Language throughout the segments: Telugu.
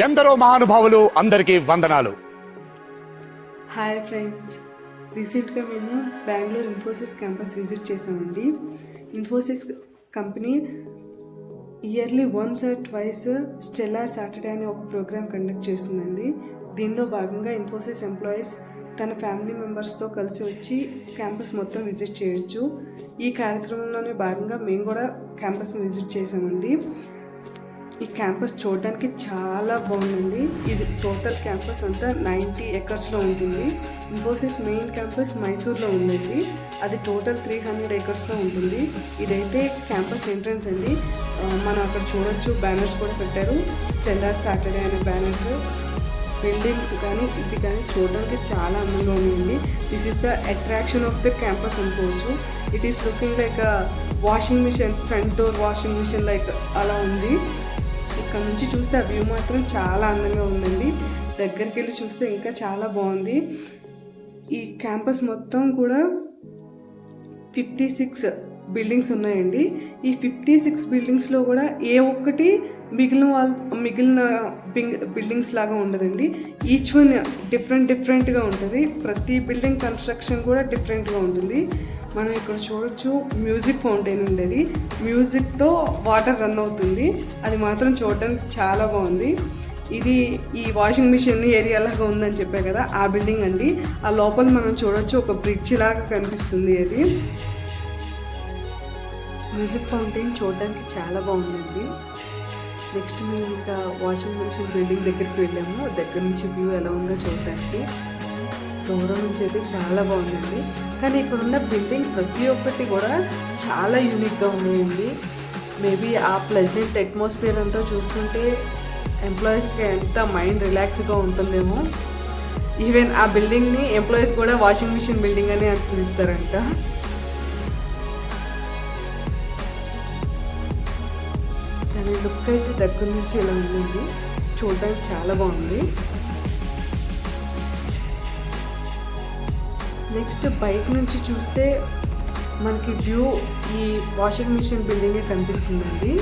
ఎందరో మహానుభావులు అందరికీ వందనాలు. హాయ్ ఫ్రెండ్స్, రీసెంట్గా మేము బెంగళూరు ఇన్ఫోసిస్ క్యాంపస్ విజిట్ చేసామండి. Infosys company yearly once or twice stellar Saturday అనే ఒక ప్రోగ్రామ్ కండక్ట్ చేస్తుందండి. దీనిలో భాగంగా ఇన్ఫోసిస్ ఎంప్లాయీస్ తన ఫ్యామిలీ మెంబర్స్తో కలిసి వచ్చి క్యాంపస్ మొత్తం విజిట్ చేయొచ్చు. ఈ కార్యక్రమంలోనే భాగంగా మేము కూడా క్యాంపస్ని విజిట్ చేసామండి. ఈ క్యాంపస్ చూడడానికి చాలా బాగుందండి. ఇది టోటల్ క్యాంపస్ అంతా 90 ఎకర్స్లో ఉంటుంది. ఇన్ఫోసిస్ మెయిన్ క్యాంపస్ మైసూర్లో ఉందండి. అది టోటల్ 300 ఎకర్స్లో ఉంటుంది. ఇదైతే క్యాంపస్ ఎంట్రన్స్ అండి. మనం అక్కడ చూడొచ్చు, బ్యానర్స్ కూడా పెట్టారు, స్టెల్లార్ సాటర్డే అనే బ్యానర్స్. బిల్డింగ్స్ కానీ ఇది కానీ చూడడానికి చాలా అందంగా ఉంది. This is the attraction of the campus అనుకోవచ్చు. It is looking like washing machine, front door washing machine like అలా ఉంది. ఇక్కడ నుంచి చూస్తే ఆ వ్యూ మాత్రం చాలా అందంగా ఉందండి. దగ్గరికి వెళ్ళి చూస్తే ఇంకా చాలా బాగుంది. ఈ క్యాంపస్ మొత్తం కూడా 56 బిల్డింగ్స్ ఉన్నాయండి. ఈ 56 బిల్డింగ్స్లో కూడా ఏ ఒక్కటి మిగిలిన బిల్డింగ్స్ లాగా ఉండదండి. ఈచ్ వన్ డిఫరెంట్గా ఉంటుంది. ప్రతి బిల్డింగ్ కన్స్ట్రక్షన్ కూడా డిఫరెంట్గా ఉంటుంది. మనం ఇక్కడ చూడొచ్చు, మ్యూజిక్ ఫౌంటైన్ ఉండేది, మ్యూజిక్తో వాటర్ రన్ అవుతుంది. అది మాత్రం చూడడానికి చాలా బాగుంది. ఇది ఈ వాషింగ్ మిషన్ ఏరియా లాగా ఉందని చెప్పే కదా, ఆ బిల్డింగ్ అండి. ఆ లోపల మనం చూడొచ్చు, ఒక బ్రిడ్జ్ లాగా కనిపిస్తుంది. అది మ్యూజిక్ ఫౌంటైన్ చూడడానికి చాలా బాగుందండి. నెక్స్ట్ మేము ఇంకా వాషింగ్ మిషన్ బిల్డింగ్ దగ్గరికి వెళ్ళాము. దగ్గర నుంచి వ్యూ ఎలా ఉందో చూడడానికి. దూరం నుంచి అయితే చాలా బాగుందండి. కానీ ఇక్కడ ఉన్న బిల్డింగ్ ప్రతి ఒక్కటి కూడా చాలా యూనిక్గా ఉన్నాయండి. మేబీ ఆ ప్లెజెంట్ అట్మాస్ఫియర్ అంతా చూస్తుంటే ఎంప్లాయీస్కి ఎంత మైండ్ రిలాక్స్గా ఉంటుందేమో. ఈవెన్ ఆ బిల్డింగ్ని ఎంప్లాయీస్ కూడా వాషింగ్ మిషన్ బిల్డింగ్ అని పిలుస్తారంట. దాని లుక్ అయితే దగ్గర నుంచి ఇలా ఉందండి. చూడడానికి చాలా బాగుంది. నెక్స్ట్ బయట నుంచి చూస్తే మనకి వ్యూ ఈ వాషింగ్ మిషన్ బిల్డింగే కనిపిస్తుందండి.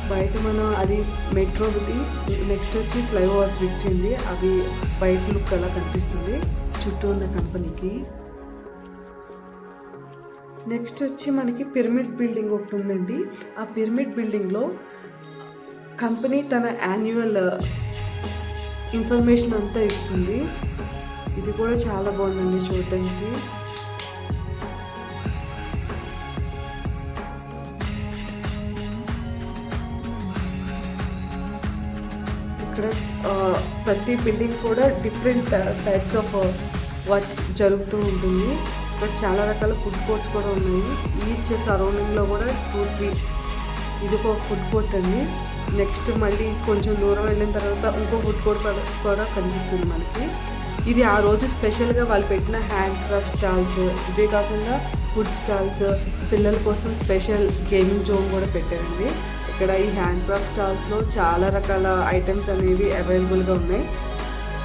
బయట మనం అది మెట్రోది, నెక్స్ట్ వచ్చి ఫ్లైఓవర్ బ్రిడ్జ్ ఉంది. అవి బయట లుక్ అలా కనిపిస్తుంది చుట్టూ ఉన్న కంపెనీకి. నెక్స్ట్ వచ్చి మనకి పిరమిడ్ బిల్డింగ్ ఒకటి ఉందండి. ఆ పిరమిడ్ బిల్డింగ్లో కంపెనీ తన యాన్యువల్ ఇన్ఫర్మేషన్ అంతా ఇస్తుంది. ఇది కూడా చాలా బాగుందండి చూడటానికి. ఇక్కడ ప్రతి బిల్డింగ్ కూడా డిఫరెంట్ టైప్స్ ఆఫ్ వర్క్ జరుగుతూ ఉంటుంది. ఇక్కడ చాలా రకాల ఫుడ్ కోర్ట్స్ కూడా ఉన్నాయి. ఈచ్ సరౌండింగ్లో కూడా 2-3. ఇది ఒక ఫుడ్ కోర్ట్ అండి. నెక్స్ట్ మళ్ళీ కొంచెం దూరం వెళ్ళిన తర్వాత ఇంకో ఫుడ్ కోర్ట్ కూడా కనిపిస్తుంది మనకి. ఇది ఆ రోజు స్పెషల్గా వాళ్ళు పెట్టిన హ్యాండ్ క్రాఫ్ట్ స్టాల్స్, ఇవే కాకుండా ఫుడ్ స్టాల్స్, పిల్లల కోసం స్పెషల్ గేమింగ్ జోన్ కూడా పెట్టారండి. ఇక్కడ ఈ హ్యాండ్ క్రాఫ్ట్ స్టాల్స్లో చాలా రకాల ఐటమ్స్ అనేవి అవైలబుల్గా ఉన్నాయి.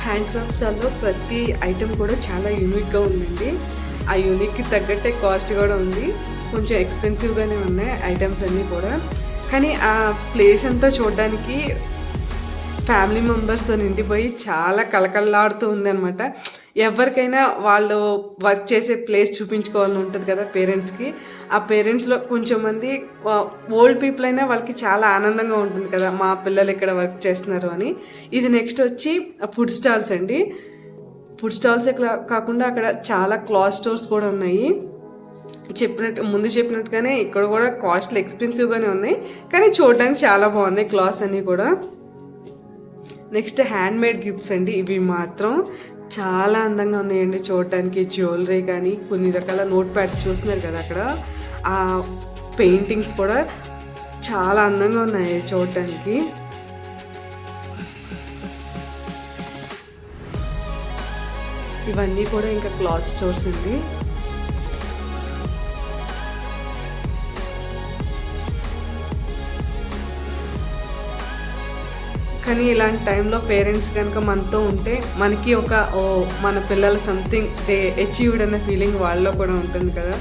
హ్యాండ్ క్రాఫ్ట్ స్టాల్లో ప్రతి ఐటెం కూడా చాలా యూనిక్గా ఉందండి. ఆ యూనిక్కి తగ్గట్టే కాస్ట్ కూడా ఉంది. కొంచెం ఎక్స్పెన్సివ్గానే ఉన్నాయి ఐటమ్స్ అన్నీ కూడా. కానీ ఆ ప్లేస్ అంతా చూడడానికి ఫ్యామిలీ మెంబర్స్తో నిండిపోయి చాలా కలకల్లాడుతూ ఉందన్నమాట. ఎవరికైనా వాళ్ళు వర్క్ చేసే ప్లేస్ చూపించుకోవాలని ఉంటుంది కదా పేరెంట్స్కి. ఆ పేరెంట్స్లో కొంచెం మంది ఓల్డ్ పీపుల్ అయినా వాళ్ళకి చాలా ఆనందంగా ఉంటుంది కదా, మా పిల్లలు ఇక్కడ వర్క్ చేస్తున్నారు అని. ఇది నెక్స్ట్ వచ్చి ఫుడ్ స్టాల్స్ అండి. ఫుడ్ స్టాల్స్ కాకుండా అక్కడ చాలా క్లాత్ స్టోర్స్ కూడా ఉన్నాయి. ముందు చెప్పినట్టుగానే ఇక్కడ కూడా కాస్ట్లు ఎక్స్పెన్సివ్గానే ఉన్నాయి, కానీ చూడడానికి చాలా బాగున్నాయి క్లాత్స్ అన్నీ కూడా. నెక్స్ట్ హ్యాండ్ మేడ్ గిఫ్ట్స్ అండి. ఇవి మాత్రం చాలా అందంగా ఉన్నాయండి చూడటానికి. జ్యువెలరీ కానీ, కొన్ని రకాల నోట్ ప్యాడ్స్ చూస్తున్నారు కదా అక్కడ, ఆ పెయింటింగ్స్ కూడా చాలా అందంగా ఉన్నాయి చూడటానికి. ఇవన్నీ కూడా ఇంకా క్లాత్ స్టోర్స్ అండి. కానీ ఇలాంటి టైంలో పేరెంట్స్ కనుక మనతో ఉంటే మనకి మన పిల్లలు సంథింగ్ దే అచీవ్డ్ అనే ఫీలింగ్ వాళ్ళలో కూడా ఉంటుంది కదా.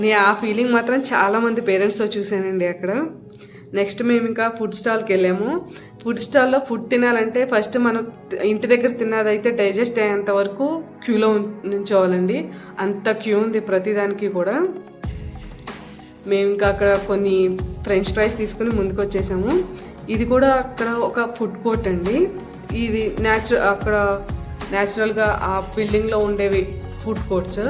నేను ఆ ఫీలింగ్ మాత్రం చాలామంది పేరెంట్స్తో చూశానండి అక్కడ. నెక్స్ట్ మేము ఇంకా ఫుడ్ స్టాల్కి వెళ్ళాము. ఫుడ్ స్టాల్లో ఫుడ్ తినాలంటే ఫస్ట్ మనం ఇంటి దగ్గర తిన్నదైతే డైజెస్ట్ అయ్యేంత వరకు క్యూలో నించోవాలండి. అంత క్యూ ఉంది ప్రతిదానికి కూడా. మేము ఇంకా అక్కడ కొన్ని ఫ్రెంచ్ ఫ్రైస్ తీసుకుని ముందుకు వచ్చేసాము. ఇది కూడా అక్కడ ఒక ఫుడ్ కోర్ట్ అండి. ఇది అక్కడ న్యాచురల్గా ఆ బిల్డింగ్లో ఉండేవి ఫుడ్ కోర్ట్స్.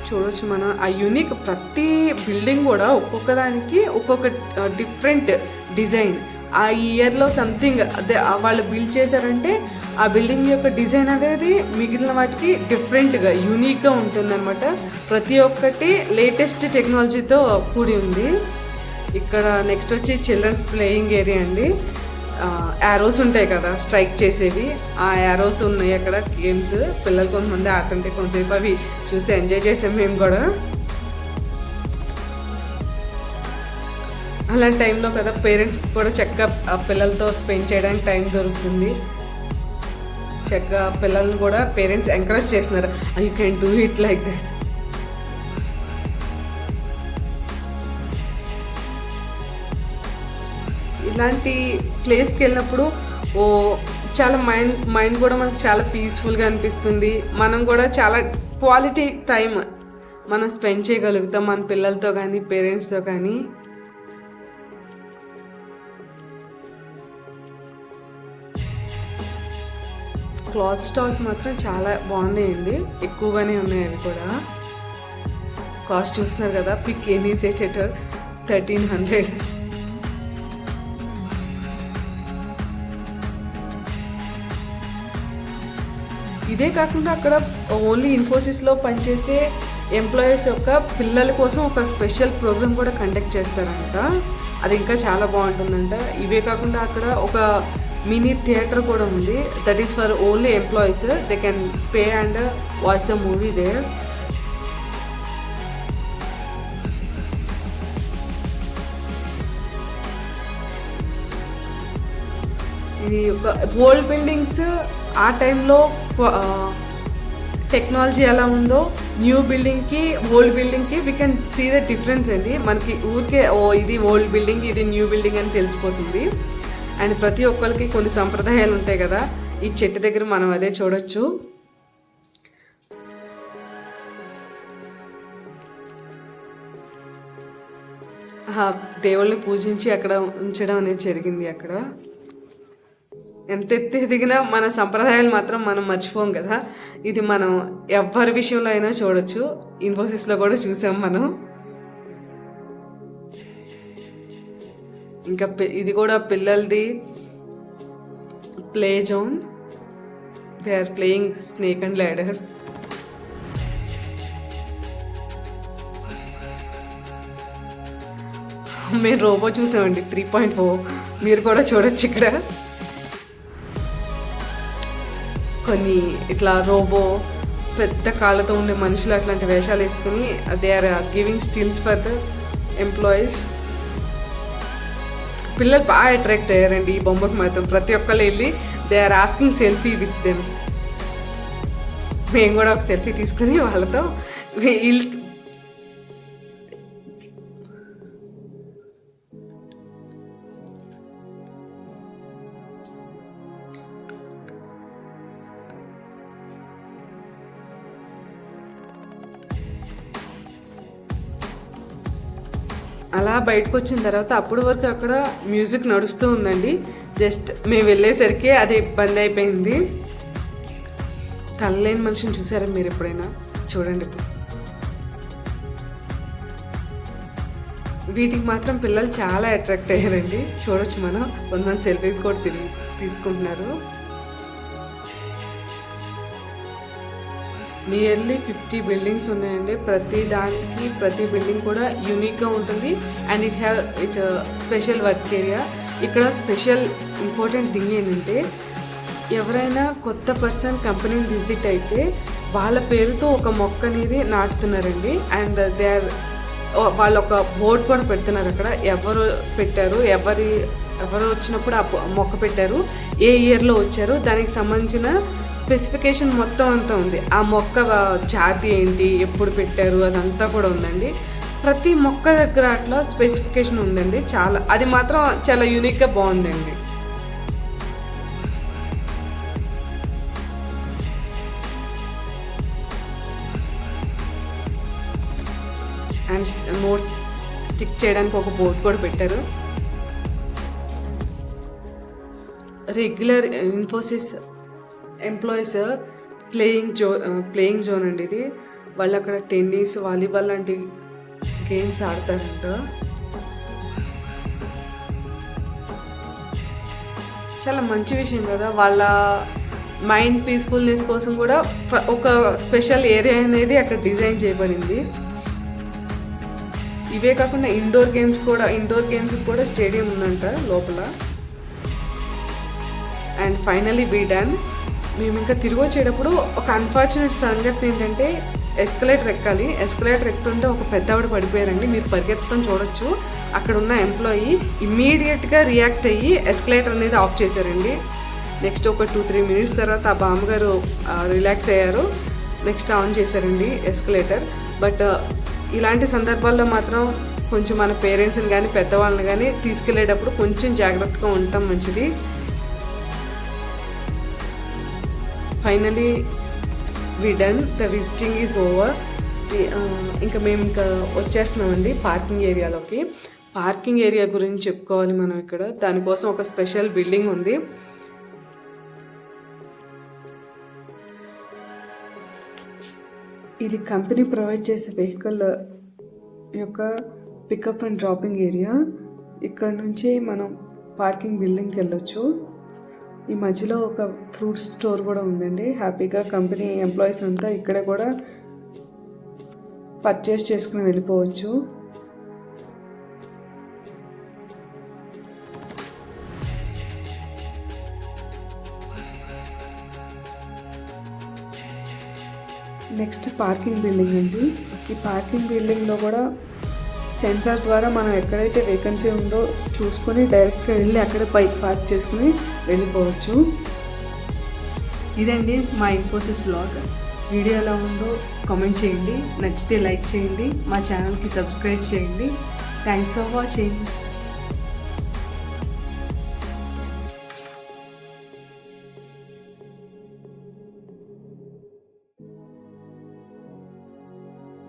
చూడవచ్చు మనం ఆ యూనిక్ ప్రతి బిల్డింగ్ కూడా ఒక్కొక్క దానికి ఒక్కొక్క డిఫరెంట్ డిజైన్. ఆ ఇయర్లో సంథింగ్ అదే వాళ్ళు బిల్డ్ చేశారంటే ఆ బిల్డింగ్ యొక్క డిజైన్ అనేది మిగిలిన వాటికి డిఫరెంట్గా యూనిక్గా ఉంటుందన్నమాట. ప్రతి ఒక్కటి లేటెస్ట్ టెక్నాలజీతో కూడి ఉంది. ఇక్కడ నెక్స్ట్ వచ్చి చిల్డ్రన్స్ ప్లేయింగ్ ఏరియా అండి. యారోస్ ఉంటాయి కదా స్ట్రైక్ చేసేవి, ఆ యారోస్ ఉన్నాయి అక్కడ. గేమ్స్ పిల్లలు కొంతమంది ఆడుతుంటే కొంతసేపు అవి చూసి ఎంజాయ్ చేసాం మేము కూడా. అలాంటి టైంలో కదా పేరెంట్స్ కూడా చక్కగా పిల్లలతో స్పెండ్ చేయడానికి టైం దొరుకుతుంది. చక్కగా పిల్లల్ని కూడా పేరెంట్స్ ఎంకరేజ్ చేస్తున్నారు, you can do it like that. ఇలాంటి ప్లేస్కి వెళ్ళినప్పుడు చాలా మైండ్ కూడా మనకు చాలా పీస్ఫుల్గా అనిపిస్తుంది. మనం కూడా చాలా క్వాలిటీ టైం మనం స్పెండ్ చేయగలుగుతాం మన పిల్లలతో కానీ పేరెంట్స్తో కానీ. క్లాత్ స్టాల్స్ మాత్రం చాలా బాగున్నాయండి, ఎక్కువగానే ఉన్నాయి. అవి కూడా కాస్ట్ చూస్తున్నారు కదా, పిక్ ఎనీ సెట్ ఎట్ 1300. ఇదే కాకుండా అక్కడ ఓన్లీ ఇన్ఫోసిస్లో పనిచేసే ఎంప్లాయీస్ యొక్క పిల్లల కోసం ఒక స్పెషల్ ప్రోగ్రామ్ కూడా కండక్ట్ చేస్తారంట. అది ఇంకా చాలా బాగుంటుందంట. ఇవే కాకుండా అక్కడ ఒక మినీ థియేటర్ కూడా ఉంది. That is for only employees. They can pay and watch the movie there. ఇది ఒక ఓల్డ్ బిల్డింగ్స్ ఆ టైంలో టెక్నాలజీ ఎలా ఉందో న్యూ బిల్డింగ్కి ఓల్డ్ బిల్డింగ్కి we can see the difference అండి. మనకి ఊరికే ఇది ఓల్డ్ బిల్డింగ్ ఇది న్యూ బిల్డింగ్ అని తెలిసిపోతుంది. అండ్ ప్రతి ఒక్కరికి కొన్ని సంప్రదాయాలు ఉంటాయి కదా, ఈ చెట్టు దగ్గర మనం అదే చూడొచ్చు. దేవుళ్ళని పూజించి అక్కడ ఉంచడం అనేది జరిగింది. అక్కడ ఎంత ఎత్తి ఎదిగినా మన సంప్రదాయాలు మాత్రం మనం మర్చిపోం కదా. ఇది మనం ఎవరి విషయంలో అయినా చూడొచ్చు. ఇన్ఫోసిస్లో కూడా చూసాం మనం. ఇంకా ఇది కూడా పిల్లలది play zone. They are playing snake and ladder. మేము రోబో చూసామండి 3.4. మీరు కూడా చూడొచ్చు ఇక్కడ. కొన్ని ఇట్లా రోబో పెద్ద కాళ్ళతో ఉండే మనుషులు అట్లాంటి వేషాలు వేసుకుని they are giving stills for the employees. పిల్లలు బాగా అట్రాక్ట్ అయ్యారండి ఈ బొమ్మకు మాత్రం. ప్రతి ఒక్కళ్ళు వెళ్ళి they are asking selfie with them. మేము కూడా ఒక సెల్ఫీ తీసుకుని వాళ్ళతో అలా బయటకు వచ్చిన తర్వాత అప్పటి వరకు అక్కడ మ్యూజిక్ నడుస్తూ ఉందండి. జస్ట్ మేము వెళ్ళేసరికి అది బంద్ అయిపోయింది. తనలేని మనిషిని చూసారా మీరు ఎప్పుడైనా? చూడండి. వీటికి మాత్రం పిల్లలు చాలా అట్రాక్ట్ అయ్యారండి. చూడొచ్చు మనం. కొంతమంది సెల్ఫీస్ కూడా తీసుకుంటున్నారు. నియర్లీ 50 బిల్డింగ్స్ ఉన్నాయండి. ప్రతి బిల్డింగ్ కూడా యూనిక్గా ఉంటుంది. And it special work area. ఇక్కడ స్పెషల్ ఇంపార్టెంట్ థింగ్ ఏంటంటే, ఎవరైనా కొత్త పర్సన్ కంపెనీని విజిట్ అయితే వాళ్ళ పేరుతో ఒక మొక్క అనేది నాటుతున్నారండి. అండ్ వాళ్ళు ఒక బోర్డ్ కూడా పెడుతున్నారు అక్కడ. ఎవరు పెట్టారు, ఎవరి ఎవరు వచ్చినప్పుడు ఆ మొక్క పెట్టారు, ఏ ఇయర్లో వచ్చారు, దానికి సంబంధించిన స్పెసిఫికేషన్ మొత్తం అంతా ఉంది. ఆ మొక్క జాతి ఏంటి, ఎప్పుడు పెట్టారు, అదంతా కూడా ఉందండి. ప్రతి మొక్క దగ్గర అట్లా స్పెసిఫికేషన్ ఉందండి. చాలా, అది మాత్రం చాలా యూనిక్గా బాగుందండి. అండ్ నోట్స్ స్టిక్ చేయడానికి ఒక బోర్డ్ కూడా పెట్టారు. Regular Infosys employees playing zone అండి ఇది. వాళ్ళు అక్కడ టెన్నిస్, వాలీబాల్ లాంటి గేమ్స్ ఆడతారంట. చాలా మంచి విషయం కదా. వాళ్ళ మైండ్ పీస్ఫుల్నెస్ కోసం కూడా ఒక స్పెషల్ ఏరియా అనేది అక్కడ డిజైన్ చేయబడింది. ఇవే కాకుండా ఇండోర్ గేమ్స్ కూడా స్టేడియం ఉందంట లోపల. And finally we done. మేము ఇంకా తిరిగి వచ్చేటప్పుడు ఒక అన్ఫార్చునేట్ సంగతి ఏంటంటే, ఎస్కలేటర్ ఎక్కాలి. ఎస్కలేటర్ ఎక్కుతుంటే ఒక పెద్దవాడు పడిపోయారండి. మీరు పరిగెత్తడం చూడొచ్చు. అక్కడ ఉన్న ఎంప్లాయీ ఇమ్మీడియట్గా రియాక్ట్ అయ్యి ఎస్కలేటర్ అనేది ఆఫ్ చేశారండి. నెక్స్ట్ ఒక 2-3 మినిట్స్ తర్వాత ఆ బామ్మగారు రిలాక్స్ అయ్యారు. నెక్స్ట్ ఆన్ చేశారండి ఎస్కలేటర్. బట్ ఇలాంటి సందర్భాల్లో మాత్రం కొంచెం మన పేరెంట్స్ని కానీ పెద్దవాళ్ళని కానీ తీసుకెళ్ళేటప్పుడు కొంచెం జాగ్రత్తగా ఉండటం మంచిది. Finally we done, the visiting is over. ఇంకా మేము ఇంకా వచ్చేస్తున్నామండి పార్కింగ్ ఏరియాలోకి. పార్కింగ్ ఏరియా గురించి చెప్పుకోవాలి మనం ఇక్కడ. దానికోసం ఒక స్పెషల్ బిల్డింగ్ ఉంది. ఇది కంపెనీ ప్రొవైడ్ చేసే వెహికల్ యొక్క పికప్ అండ్ డ్రాపింగ్ ఏరియా. ఇక్కడ నుంచి మనం పార్కింగ్ బిల్డింగ్కి వెళ్ళొచ్చు. ఈ మధ్యలో ఒక ఫ్రూట్స్ స్టోర్ కూడా ఉందండి. హ్యాపీగా కంపెనీ ఎంప్లాయీస్ అంతా ఇక్కడే కూడా పర్చేస్ చేసుకుని వెళ్ళిపోవచ్చు. నెక్స్ట్ పార్కింగ్ బిల్డింగ్ అండి. ఈ పార్కింగ్ బిల్డింగ్లో కూడా సెన్సార్ ద్వారా మనం ఎక్కడైతే వేకెన్సీ ఉందో చూసుకొని డైరెక్ట్గా వెళ్ళి అక్కడ బైక్ పార్క్ చేసుకుని వెళ్ళిపోవచ్చు. ఇదండి మా ఇన్ఫోసిస్ వ్లాగ్. వీడియో ఎలా ఉందో కామెంట్ చేయండి, నచ్చితే లైక్ చేయండి, మా ఛానల్కి సబ్స్క్రైబ్ చేయండి. Thanks for watching.